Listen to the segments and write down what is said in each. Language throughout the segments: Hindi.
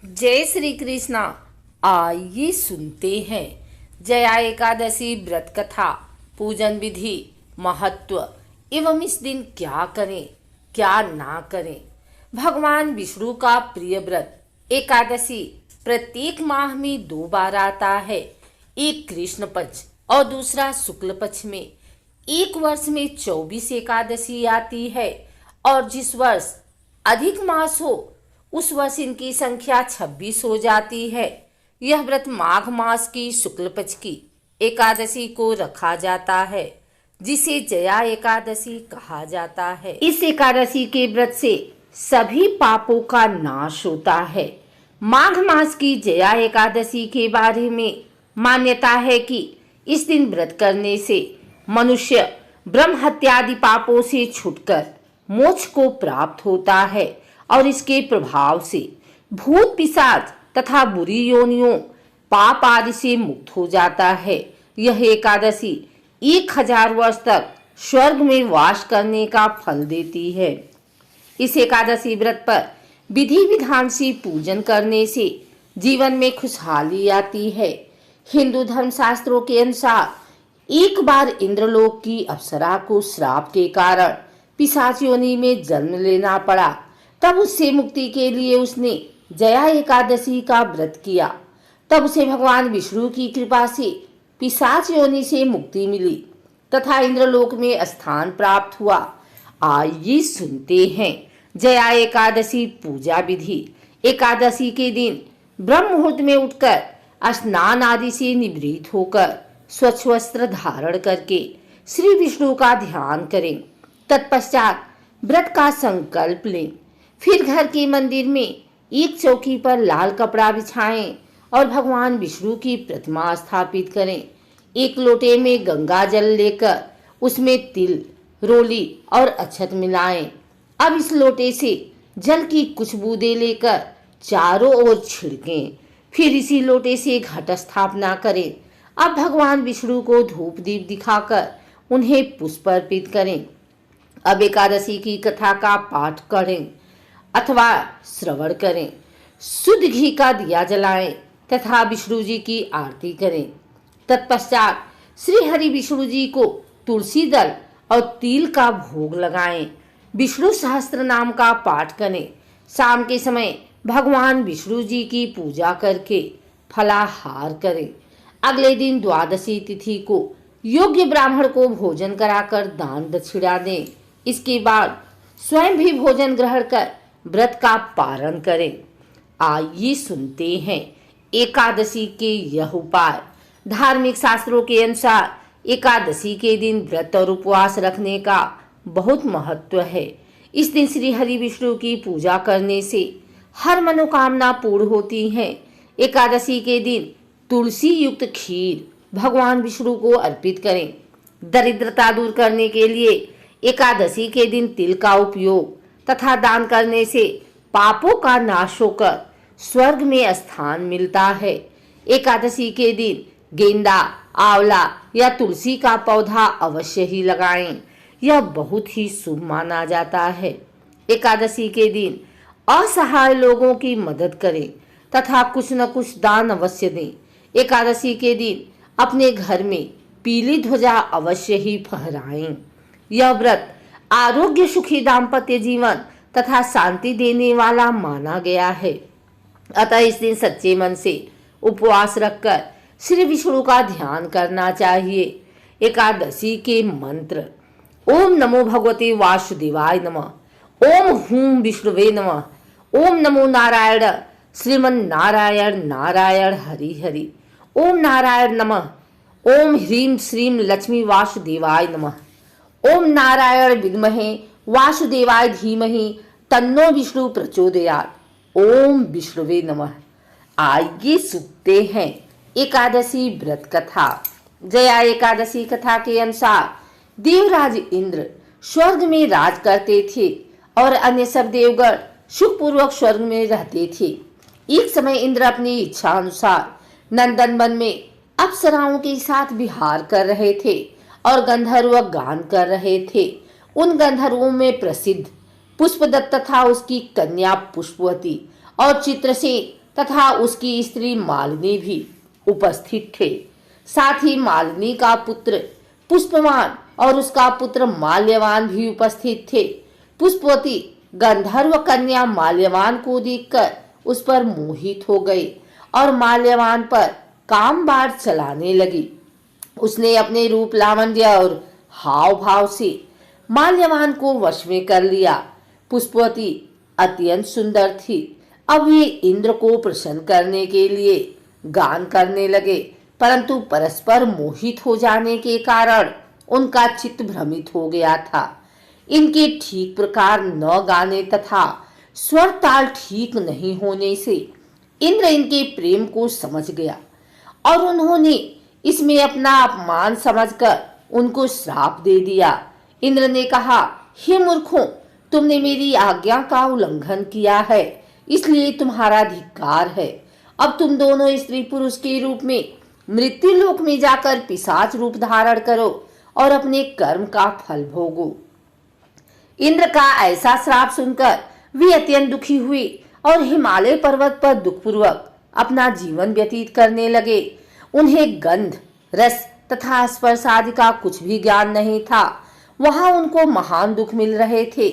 जय श्री कृष्णा। आइए सुनते हैं जया एकादशी व्रत कथा, पूजन विधि, महत्व एवं इस दिन क्या करें क्या ना करें। भगवान विष्णु का प्रिय व्रत एकादशी प्रत्येक माह में 2 बार आता है। एक कृष्ण पक्ष और दूसरा शुक्ल पक्ष में। एक वर्ष में 24 एकादशी आती है और जिस वर्ष अधिक मास हो उस वर्ष इनकी संख्या 26 हो जाती है। यह व्रत माघ मास की शुक्ल पक्ष की एकादशी को रखा जाता है, जिसे जया एकादशी कहा जाता है। इस एकादशी के व्रत से सभी पापों का नाश होता है। माघ मास की जया एकादशी के बारे में मान्यता है कि इस दिन व्रत करने से मनुष्य ब्रह्म हत्यादि पापों से छूटकर मोक्ष को प्राप्त होता है और इसके प्रभाव से भूत पिशाच तथा बुरी योनियों पाप आदि से मुक्त हो जाता है। यह एकादशी 1000 वर्ष तक स्वर्ग में वास करने का फल देती है। इस एकादशी व्रत पर विधि विधान से पूजन करने से जीवन में खुशहाली आती है। हिंदू धर्म शास्त्रों के अनुसार एक बार इंद्रलोक की अप्सरा को श्राप के कारण पिशाच योनि में जन्म लेना पड़ा। तब उससे मुक्ति के लिए उसने जया एकादशी का व्रत किया। तब उसे भगवान विष्णु की कृपा से पिशाच योनि से मुक्ति मिली तथा इंद्रलोक में स्थान प्राप्त हुआ। आइए सुनते हैं जया एकादशी पूजा विधि। एकादशी के दिन ब्रह्म मुहूर्त में उठकर स्नान आदि से निवृत्त होकर स्वच्छ वस्त्र धारण करके श्री विष्णु का ध्यान करें। तत्पश्चात व्रत का संकल्प लें। फिर घर के मंदिर में एक चौकी पर लाल कपड़ा बिछाएं और भगवान विष्णु की प्रतिमा स्थापित करें। एक लोटे में गंगा जल लेकर उसमें तिल, रोली और अक्षत मिलाएं। अब इस लोटे से जल की कुछ बूंदें लेकर चारों ओर छिड़कें। फिर इसी लोटे से घट स्थापना करें। अब भगवान विष्णु को धूप दीप दिखाकर उन्हें पुष्प अर्पित करें। अब एकादशी की कथा का पाठ करें अथवा श्रवण करें। शुद्ध घी का दिया जलाएं तथा विष्णु जी की आरती करें। तत्पश्चात श्री हरि विष्णु जी को तुलसी दल और तिल का भोग लगाएं। विष्णु सहस्त्र नाम का पाठ करें। शाम के समय भगवान विष्णु जी की पूजा करके फलाहार करें। अगले दिन द्वादशी तिथि को योग्य ब्राह्मण को भोजन कराकर दान दक्षिणा दें। इसके बाद स्वयं भी भोजन ग्रहण कर व्रत का पारण करें। आइए सुनते हैं एकादशी के यह उपाय। धार्मिक शास्त्रों के अनुसार एकादशी के दिन व्रत और उपवास रखने का बहुत महत्व है। इस दिन श्री हरि विष्णु की पूजा करने से हर मनोकामना पूर्ण होती है। एकादशी के दिन तुलसी युक्त खीर भगवान विष्णु को अर्पित करें। दरिद्रता दूर करने के लिए एकादशी के दिन तिल का उपयोग तथा दान करने से पापों का नाश होकर स्वर्ग में स्थान मिलता है। एकादशी के दिन गेंदा, आंवला या तुलसी का पौधा अवश्य ही लगाएं। यह बहुत ही शुभ माना जाता है। एकादशी के दिन असहाय लोगों की मदद करें तथा कुछ न कुछ दान अवश्य दें। एकादशी के दिन अपने घर में पीली ध्वजा अवश्य ही फहराएं। यह व्रत आरोग्य, सुखी दाम्पत्य जीवन तथा शांति देने वाला माना गया है। अतः इस दिन सच्चे मन से उपवास रखकर श्री विष्णु का ध्यान करना चाहिए। एकादशी के मंत्र: ओम नमो भगवते वासुदेवाय नमः, ओम हूं विष्णुवे नमः, ओम नमो नारायण श्रीमन नारायण नारायण हरि हरि, ओम नारायण नमः, ओम ह्रीं श्रीं लक्ष्मी वासुदेवाय नमः, ओम नारायण विद्महे वासुदेवाय धीमहि तन्नो विष्णु प्रचोदयात्, ओम विष्णुवे नमः। आइए सुनते हैं एकादशी व्रत कथा। जया एकादशी कथा के अनुसार देवराज इंद्र स्वर्ग में राज करते थे और अन्य सब देवगण सुखपूर्वक स्वर्ग में रहते थे। एक समय इंद्र अपनी इच्छा अनुसार नंदन वन में अप्सराओं के साथ विहार कर रहे थे और गंधर्व गान कर रहे थे। उन गंधर्वों में प्रसिद्ध पुष्पदत्त तथा उसकी कन्या पुष्पवती और चित्रसेन तथा उसकी स्त्री मालिनी भी उपस्थित थे। साथ ही मालिनी का पुत्र पुष्पवान और उसका पुत्र माल्यवान भी उपस्थित थे। पुष्पवती गंधर्व कन्या माल्यवान को देखकर उस पर मोहित हो गई और माल्यवान पर काम बाढ़ चलाने लगी। उसने अपने रूप लावण्य और हाव भाव से माल्यवान को वश में कर लिया। पुष्पवती अत्यंत सुंदर थी। अब वे इंद्र को प्रसन्न करने के लिए गान करने लगे, परंतु परस्पर मोहित हो जाने के कारण उनका चित्त भ्रमित हो गया था। इनके ठीक प्रकार न गाने तथा स्वर ताल ठीक नहीं होने से इंद्र इनके प्रेम को समझ गया और उन्होंने इसमें अपना अपमान समझकर उनको श्राप दे दिया। इंद्र ने कहा, हे मूर्खों, तुमने मेरी आज्ञा का उल्लंघन किया है, इसलिए तुम्हारा धिक्कार है। अब तुम दोनों स्त्री पुरुष के रूप में मृत्यु लोक में जाकर पिशाच रूप धारण करो और अपने कर्म का फल भोगो। इंद्र का ऐसा श्राप सुनकर वे अत्यंत दुखी हुए और हिमालय पर्वत पर दुखपूर्वक अपना जीवन व्यतीत करने लगे। उन्हें गंध, रस तथा स्पर्श आदि का कुछ भी ज्ञान नहीं था। वहां उनको महान दुख मिल रहे थे।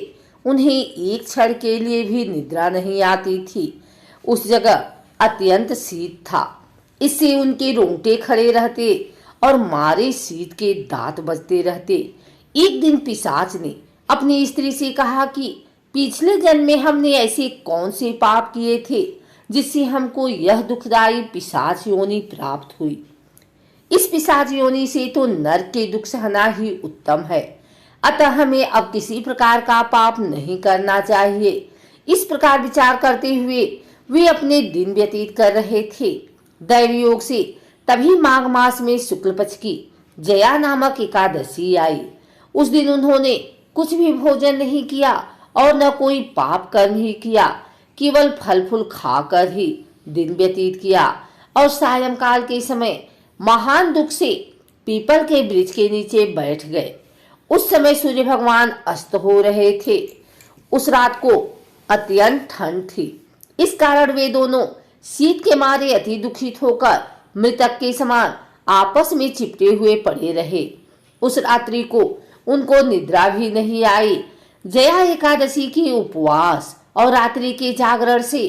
उन्हें एक क्षण के लिए भी निद्रा नहीं आती थी। उस जगह अत्यंत शीत था, इससे उनके रोंगटे खड़े रहते और मारे शीत के दांत बजते रहते। एक दिन पिशाच ने अपनी स्त्री से कहा कि पिछले जन्म में हमने ऐसे कौन से पाप किए थे जिससे हमको यह दुखदायी पिशाच योनि प्राप्त हुई। इस पिशाच योनि से तो नरक के दुख सहना ही उत्तम है, अतः हमें अब किसी प्रकार का पाप नहीं करना चाहिए। इस प्रकार विचार करते हुए वे अपने दिन व्यतीत कर रहे थे। दैवयोग से तभी माघ मास में शुक्ल पक्ष की जया नामक एकादशी आई। उस दिन उन्होंने कुछ भी भोजन नहीं किया और न कोई पाप कर्म ही किया, केवल फल फूल खाकर ही दिन व्यतीत किया और सायंकाल के समय महान दुख से पीपल के वृक्ष के नीचे बैठ गए। उस समय सूर्य भगवान अस्त हो रहे थे। उस रात को अत्यंत ठंड थी, इस कारण वे दोनों शीत के मारे अति दुखित होकर मृतक के समान आपस में चिपटे हुए पड़े रहे। उस रात्रि को उनको निद्रा भी नहीं आई। जया एकादशी के उपवास और रात्रि के जागरण से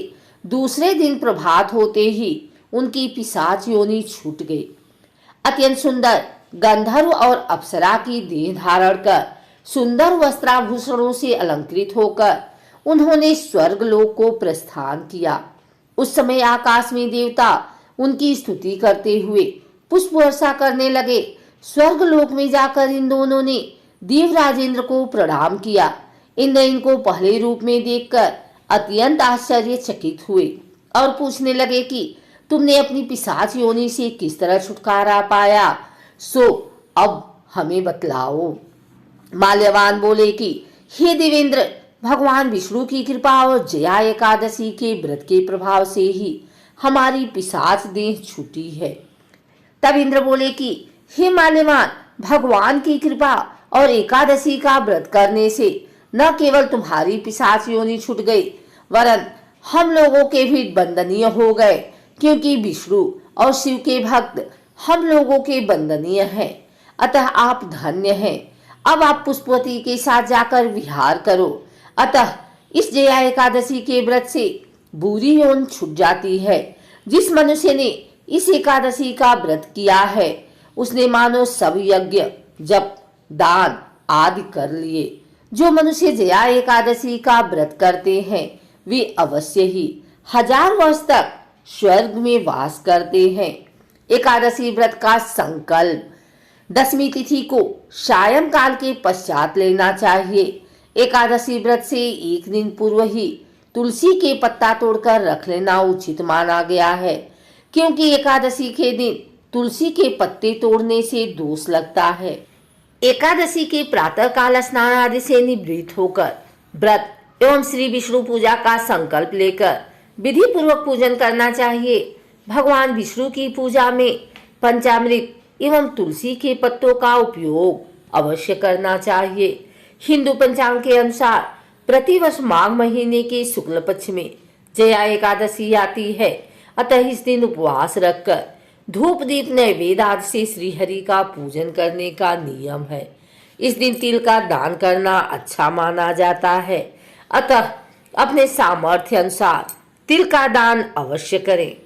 दूसरे दिन प्रभात होते ही उनकी पिशाच योनि छूट गई। अत्यंत सुंदर गंधर्व और अप्सरा की देह धारण कर सुंदर वस्त्राभूषणों से अलंकृत होकर उन्होंने स्वर्ग लोक को प्रस्थान किया। उस समय आकाश में देवता उनकी स्तुति करते हुए पुष्प वर्षा करने लगे। स्वर्ग लोक में जाकर इन दोनों ने देवराज इंद्र को प्रणाम किया। इंद्र इनको पहले रूप में देखकर अत्यंत आश्चर्यचकित हुए और पूछने लगे कि तुमने अपनी पिशाच योनि से किस तरह छुटकारा पाया, सो अब हमें बतलाओ। माल्यवान बोले कि हे देवेंद्र, भगवान विष्णु की कृपा और जया एकादशी के व्रत के प्रभाव से ही हमारी पिशाच देह छूटी है। तब इंद्र बोले कि हे माल्यवान, भगवान की कृपा और एकादशी का व्रत करने से न केवल तुम्हारी पिशाच योनि छूट गई, वरन हम लोगों के भी बंदनीय हो गए, क्योंकि विष्णु और शिव के भक्त हम लोगों के बंदनीय हैं। अतः आप धन्य हैं। अब आप पुष्पवती के साथ जाकर विहार करो। अतः इस जया एकादशी के व्रत से बुरी योनि छूट जाती है। जिस मनुष्य ने इस एकादशी का व्रत किया है, उसने मानो सब यज्ञ, जप, दान आदि कर लिए। जो मनुष्य जया एकादशी का व्रत करते हैं, वे अवश्य ही 1000 वर्ष तक स्वर्ग में वास करते हैं। एकादशी व्रत का संकल्प 10वीं तिथि को सायंकाल के पश्चात लेना चाहिए। एकादशी व्रत से एक दिन पूर्व ही तुलसी के पत्ता तोड़कर रख लेना उचित माना गया है, क्योंकि एकादशी के दिन तुलसी के पत्ते तोड़ने से दोष लगता है। एकादशी के प्रातः काल स्नान आदि से निवृत्त होकर व्रत एवं श्री विष्णु पूजा का संकल्प लेकर विधि पूर्वक पूजन करना चाहिए। भगवान विष्णु की पूजा में पंचामृत एवं तुलसी के पत्तों का उपयोग अवश्य करना चाहिए। हिंदू पंचांग के अनुसार प्रतिवर्ष माघ महीने के शुक्ल पक्ष में जया एकादशी आती है, अतः इस दिन उपवास रखकर धूप दीप नैवेद्य आदि से श्रीहरि का पूजन करने का नियम है। इस दिन तिल का दान करना अच्छा माना जाता है, अतः अपने सामर्थ्य अनुसार तिल का दान अवश्य करें।